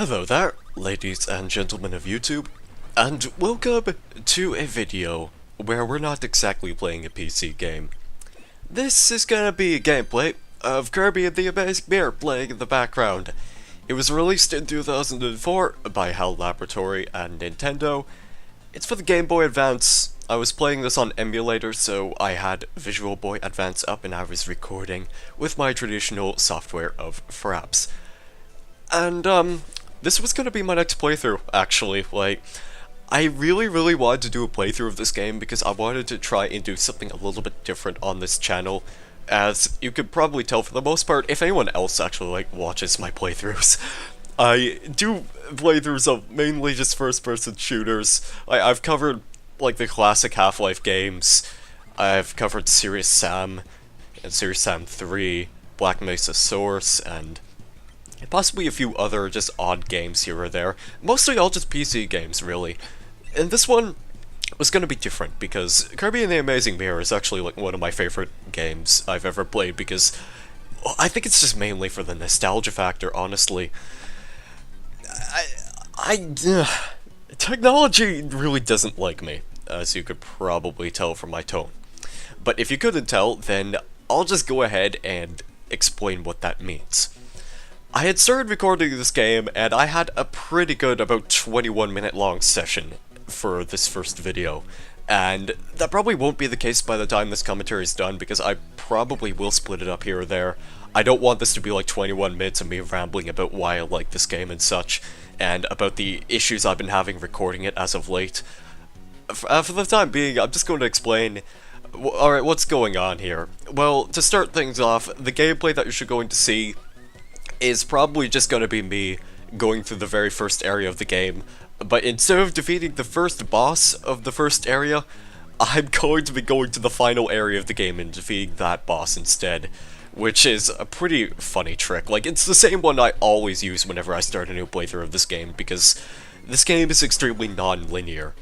Hello there, ladies and gentlemen of YouTube, and welcome to a video where we're not exactly playing a PC game. This is gonna be a gameplay of Kirby and the Amazing Mirror playing in the background. It was released in 2004 by HAL Laboratory and Nintendo. It's for the Game Boy Advance. I was playing this on emulator, so I had Visual Boy Advance up and I was recording with my traditional software of Fraps. And, this was gonna be my next playthrough, actually. I really wanted to do a playthrough of this game because I wanted to try and do something a little bit different on this channel. As you could probably tell for the most part, if anyone else actually, watches my playthroughs, I do playthroughs of mainly just first-person shooters. I've covered, the classic Half-Life games. I've covered Serious Sam, and Serious Sam 3, Black Mesa Source, and possibly a few other just odd games here or there. Mostly all just PC games, really. And this one was gonna be different, because Kirby and the Amazing Mirror is actually, one of my favorite games I've ever played, because I think it's just mainly for the nostalgia factor, honestly. Technology really doesn't like me, as you could probably tell from my tone. But if you couldn't tell, then I'll just go ahead and explain what that means. I had started recording this game, and I had a pretty good, about 21-minute long session for this first video. And that probably won't be the case by the time this commentary is done, because I probably will split it up here or there. I don't want this to be 21 minutes of me rambling about why I like this game and such, and about the issues I've been having recording it as of late. For the time being, I'm just going to explain. Alright, what's going on here? Well, to start things off, the gameplay that you're going to see is probably just going to be me going through the very first area of the game, but instead of defeating the first boss of the first area, I'm going to be going to the final area of the game and defeating that boss instead, which is a pretty funny trick. It's the same one I always use whenever I start a new playthrough of this game, because this game is extremely non-linear.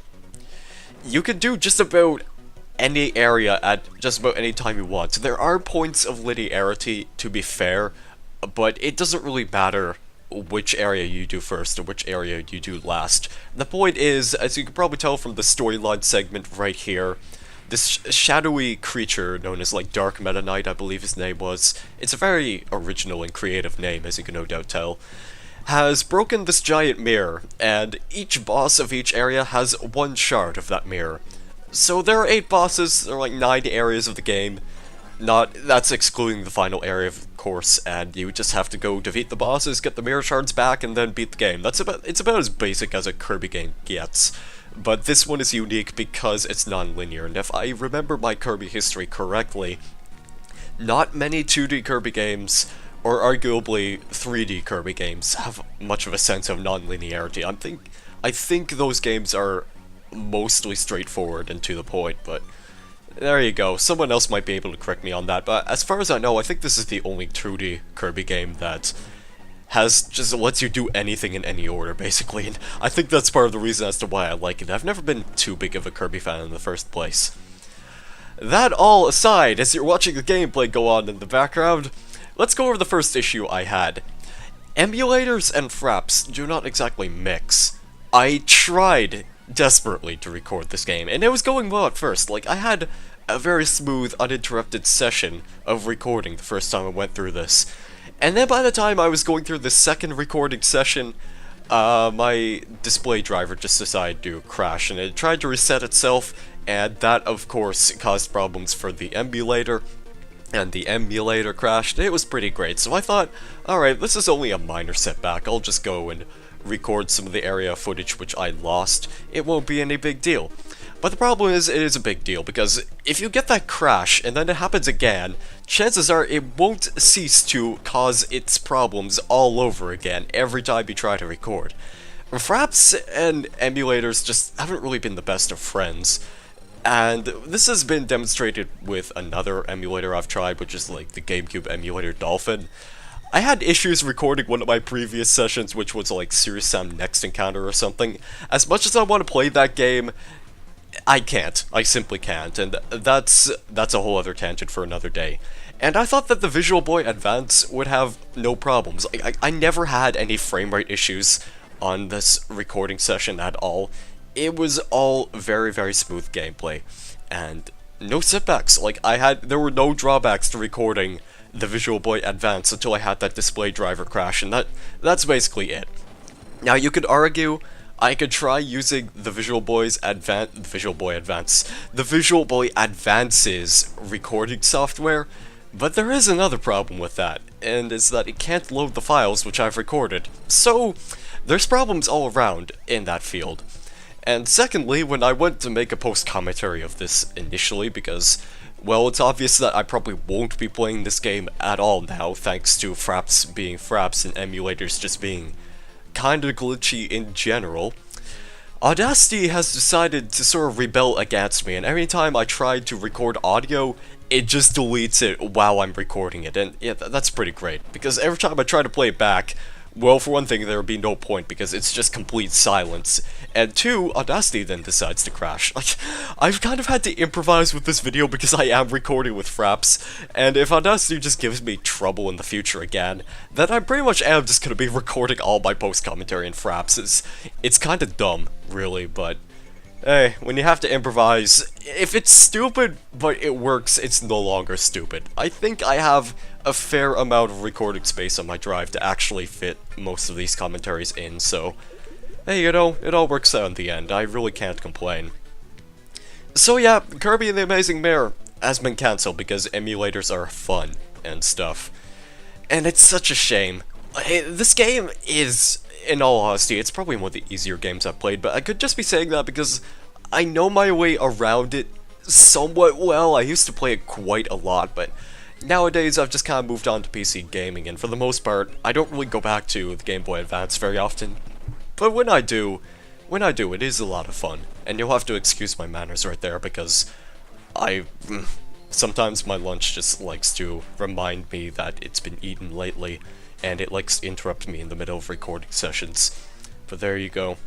You can do just about any area at just about any time you want. There are points of linearity, to be fair, but it doesn't really matter which area you do first or which area you do last. The point is, as you can probably tell from the storyline segment right here, this shadowy creature known as Dark Meta Knight, I believe his name was, it's a very original and creative name, as you can no doubt tell, has broken this giant mirror, and each boss of each area has one shard of that mirror. So there are 8 bosses, there are 9 areas of the game. That's excluding the final area, of course, and you just have to go defeat the bosses, get the mirror shards back, and then beat the game. It's about as basic as a Kirby game gets. But this one is unique because it's non-linear, and if I remember my Kirby history correctly, not many 2D Kirby games, or arguably 3D Kirby games, have much of a sense of non-linearity. I think those games are mostly straightforward and to the point, but there you go. Someone else might be able to correct me on that, but as far as I know, I think this is the only 2D Kirby game that just lets you do anything in any order, basically, and I think that's part of the reason as to why I like it. I've never been too big of a Kirby fan in the first place. That all aside, as you're watching the gameplay go on in the background, let's go over the first issue I had. Emulators and fraps do not exactly mix. I tried desperately to record this game, and it was going well at first. I had a very smooth, uninterrupted session of recording the first time I went through this. And then by the time I was going through the second recording session, my display driver just decided to crash, and it tried to reset itself, and that, of course, caused problems for the emulator, and the emulator crashed. It was pretty great, so I thought, alright, this is only a minor setback, I'll just go and record some of the area footage which I lost. It won't be any big deal. But the problem is, it is a big deal, because if you get that crash and then it happens again, chances are it won't cease to cause its problems all over again every time you try to record. Fraps and emulators just haven't really been the best of friends, and this has been demonstrated with another emulator I've tried, which is the GameCube emulator Dolphin. I had issues recording one of my previous sessions, which was Serious Sam Next Encounter or something. As much as I want to play that game, I can't. I simply can't, and that's a whole other tangent for another day. And I thought that the Visual Boy Advance would have no problems. I never had any frame rate issues on this recording session at all. It was all very, very smooth gameplay, and no setbacks. Like, there were no drawbacks to recording the Visual Boy Advance until I had that display driver crash, and that's basically it. Now, you could argue I could try using the Visual Boy Advance's recording software, but there is another problem with that, and it's that it can't load the files which I've recorded. So, there's problems all around in that field. And secondly, when I went to make a post-commentary of this initially, because, well, it's obvious that I probably won't be playing this game at all now, thanks to fraps being fraps and emulators just being kinda glitchy in general, Audacity has decided to sort of rebel against me, and every time I try to record audio, it just deletes it while I'm recording it, and yeah, that's pretty great, because every time I try to play it back, well, for one thing, there would be no point, because it's just complete silence, and two, Audacity then decides to crash. Like, I've kind of had to improvise with this video because I am recording with fraps, and if Audacity just gives me trouble in the future again, then I pretty much am just gonna be recording all my post-commentary in fraps. It's kinda dumb, really, but hey, when you have to improvise, if it's stupid but it works, it's no longer stupid. I think I have a fair amount of recording space on my drive to actually fit most of these commentaries in, so hey, you know, it all works out in the end. I really can't complain. So yeah, Kirby and the Amazing Mare has been cancelled because emulators are fun and stuff. And it's such a shame. This game is, in all honesty, it's probably one of the easier games I've played, but I could just be saying that because I know my way around it somewhat well. I used to play it quite a lot, but nowadays I've just kind of moved on to PC gaming, and for the most part, I don't really go back to the Game Boy Advance very often. But when I do, it is a lot of fun, and you'll have to excuse my manners right there, because sometimes my lunch just likes to remind me that it's been eaten lately, and it likes to interrupt me in the middle of recording sessions. But there you go.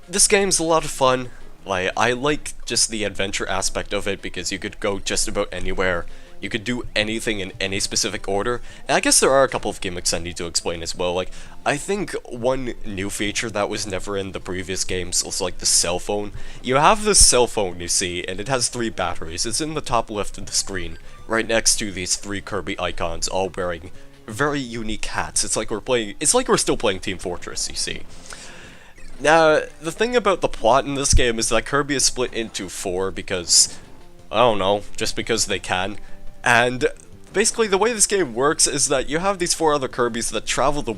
This game's a lot of fun. Like, I like just the adventure aspect of it because you could go just about anywhere. You could do anything in any specific order. And I guess there are a couple of gimmicks I need to explain as well. Like, I think one new feature that was never in the previous games was like the cell phone. You have this cell phone, you see, and it has 3 batteries. It's in the top left of the screen, right next to these 3 Kirby icons, all wearing very unique hats. It's like we're still playing Team Fortress, you see. Now, the thing about the plot in this game is that Kirby is split into 4 because, I don't know, just because they can. And basically the way this game works is that you have these 4 other Kirbys that travel the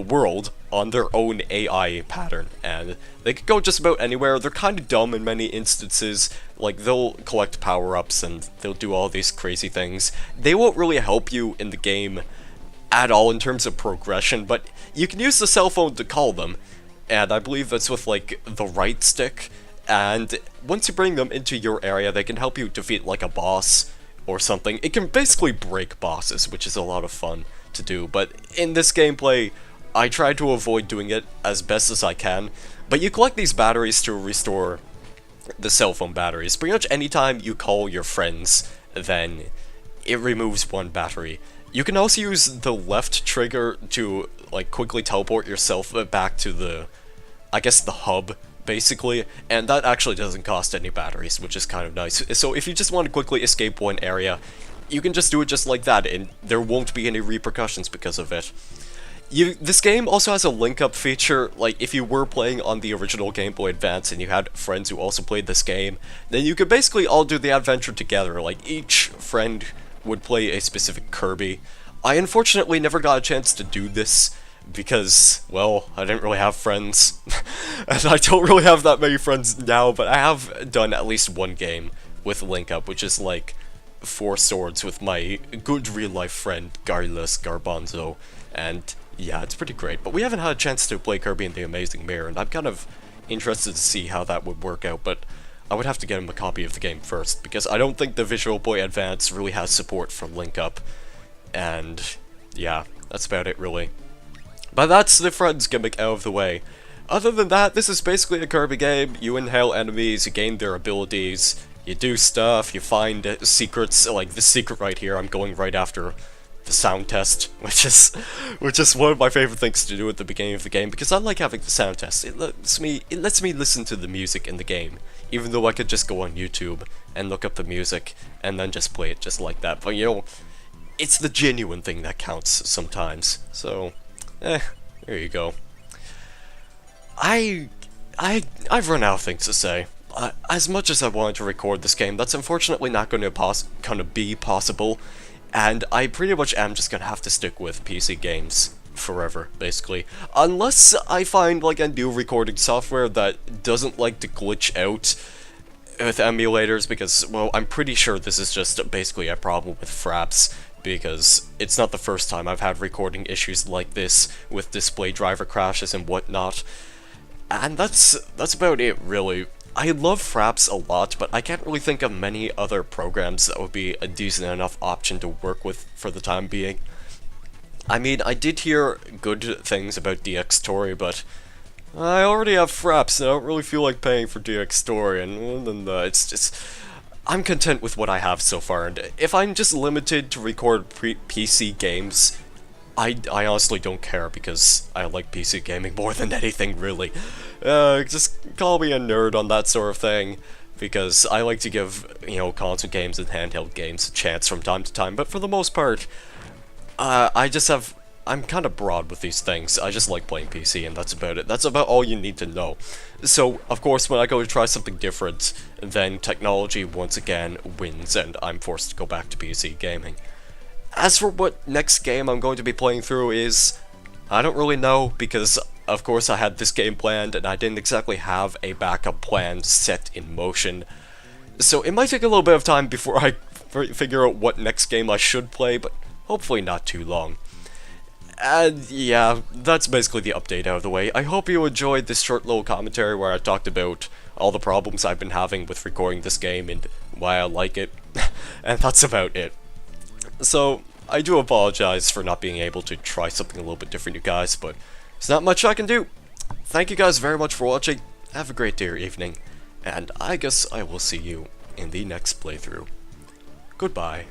world on their own AI pattern, and they could go just about anywhere. They're kind of dumb in many instances, like they'll collect power-ups and they'll do all these crazy things. They won't really help you in the game at all in terms of progression, but you can use the cell phone to call them, and I believe that's with like the right stick, and once you bring them into your area, they can help you defeat like a boss or something. It can basically break bosses, which is a lot of fun to do, but in this gameplay, I try to avoid doing it as best as I can, but you collect these batteries to restore the cell phone batteries. Pretty much anytime you call your friends, then it removes 1 battery. You can also use the left trigger to like quickly teleport yourself back to the hub, basically, and that actually doesn't cost any batteries, which is kind of nice. So if you just want to quickly escape one area, you can just do it just like that, and there won't be any repercussions because of it. This game also has a link-up feature. Like, if you were playing on the original Game Boy Advance and you had friends who also played this game, then you could basically all do the adventure together. Like, each friend would play a specific Kirby. I unfortunately never got a chance to do this because, well, I didn't really have friends. And I don't really have that many friends now, but I have done at least 1 game with Link Up, which is like 4 swords with my good real-life friend Garlus Garbanzo, and yeah, it's pretty great. But we haven't had a chance to play Kirby and the Amazing Mare, and I'm kind of interested to see how that would work out, but I would have to get him a copy of the game first, because I don't think the Visual Boy Advance really has support for Link Up, and yeah, that's about it really. But that's the friends gimmick out of the way. Other than that, this is basically a Kirby game. You inhale enemies, you gain their abilities, You do stuff, you find secrets, like this secret right here, I'm going right after the sound test, which is one of my favorite things to do at the beginning of the game, because I like having the sound test. It lets me listen to the music in the game, even though I could just go on YouTube and look up the music and then just play it just like that. But you know, it's the genuine thing that counts sometimes. So, there you go. I've run out of things to say. As much as I wanted to record this game, that's unfortunately not going to be possible, and I pretty much am just going to have to stick with PC games forever, basically. Unless I find like a new recording software that doesn't like to glitch out with emulators, because, well, I'm pretty sure this is just basically a problem with Fraps, because it's not the first time I've had recording issues like this with display driver crashes and whatnot. And that's about it, really. I love Fraps a lot, but I can't really think of many other programs that would be a decent enough option to work with for the time being. I mean, I did hear good things about DxTory, but I already have Fraps, and I don't really feel like paying for DxTory, and it's just... I'm content with what I have so far, and if I'm just limited to record PC games, I honestly don't care, because I like PC gaming more than anything, really. Just call me a nerd on that sort of thing, because I like to give, you know, console games and handheld games a chance from time to time, but for the most part, I'm kind of broad with these things. I just like playing PC, and that's about it. That's about all you need to know. So, of course, when I go to try something different, then technology once again wins, and I'm forced to go back to PC gaming. As for what next game I'm going to be playing through is, I don't really know, because of course I had this game planned and I didn't exactly have a backup plan set in motion. So it might take a little bit of time before I figure out what next game I should play, but hopefully not too long. And yeah, that's basically the update out of the way. I hope you enjoyed this short little commentary where I talked about all the problems I've been having with recording this game and why I like it, and that's about it. So, I do apologize for not being able to try something a little bit different, you guys, but there's not much I can do. Thank you guys very much for watching, have a great day or evening, and I guess I will see you in the next playthrough. Goodbye.